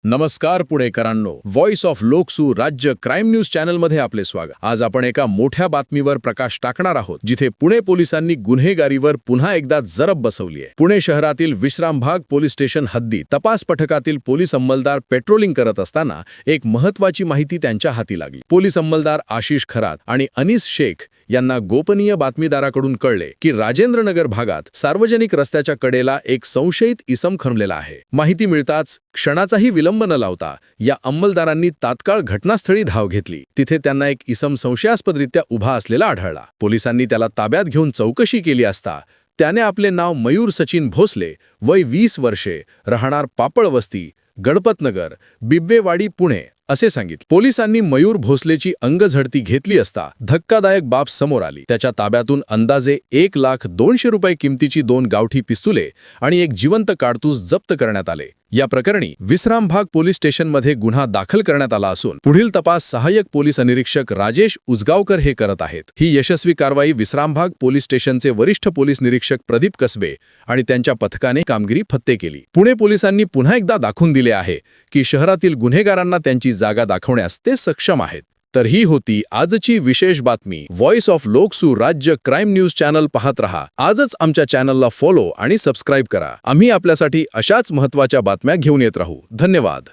नमस्कार पुणेकरांनो, voice of लोकसू राज्य crime news चॅनलमध्ये आपले स्वागत। आज आपण एका मोठ्या बातमीवर प्रकाश टाकणार आहोत, जिथे पुणे पोलिसांनी गुन्हेगारीवर पुन्हा एकदा जरब बसवली आहे। पुणे शहरातील विश्रामबाग पोलीस स्टेशन हद्दीत तपास पथकातील पोलीस अंमलदार पेट्रोलिंग करत असताना एक महत्त्वाची माहिती त्यांच्या हाती लागली। पोलीस अंमलदार आशिष खरात आणि अनीस शेख यांना गोपनीय बातमीदाराकडून कळले की राजेंद्रनगर भागात सार्वजनिक रस्त्याच्या कडेला एक संशयित इसम खणलेला आहे। माहिती मिळताच क्षणाचाही विलंब न लावता या अंमलदारांनी तात्काळ घटनास्थळी धाव घेतली। तिथे त्यांना एक इसम संशयास्पदरित्या उभा असलेला आढळला। पोलिसांनी त्याला ताब्यात घेऊन चौकशी केली असता त्याने आपले नाव मयूर सचिन भोसले, वय 20 वर्षे, राहणार पापळवस्ती, गणपतनगर, बिब्बेवाडी, पुणे असे सांगितले। पोलिसांनी मयूर भोसलेची अंगझडती घेतली असता धक्कादायक बाब समोर आली। त्याच्या ताब्यातून अंदाजे 1,02,000 रुपये किमतीची 2 गावठी पिस्तुले आणि एक जिवंत काडतूस जप्त करण्यात आले। या प्रकरणी विश्रामबाग पोलीस स्टेशनमध्ये गुन्हा दाखल करण्यात आला असून पुढील तपास सहाय्यक पोलीस निरीक्षक राजेश उजगावकर हे करत आहेत। ही यशस्वी कारवाई विश्रामबाग पोलीस स्टेशनचे वरिष्ठ पोलीस निरीक्षक प्रदीप कसबे आणि त्यांच्या पथकाने कामगिरी फत्ते केली। पुणे पोलिसांनी पुन्हा एकदा दाखवून दिले आहे की शहरातील गुन्हेगारांना त्यांची जागा दाखवण्यास ते सक्षम आहेत। तर ही होती आजची विशेष बातमी। व्हॉइस ऑफ लोकसू राज्य क्राईम न्यूज चॅनल पाहत रहा। आजच आमच्या चॅनलला फॉलो आणि सबस्क्राईब करा। आम्ही आपल्यासाठी अशाच महत्त्वाच्या बातम्या घेऊन येत राहू। धन्यवाद।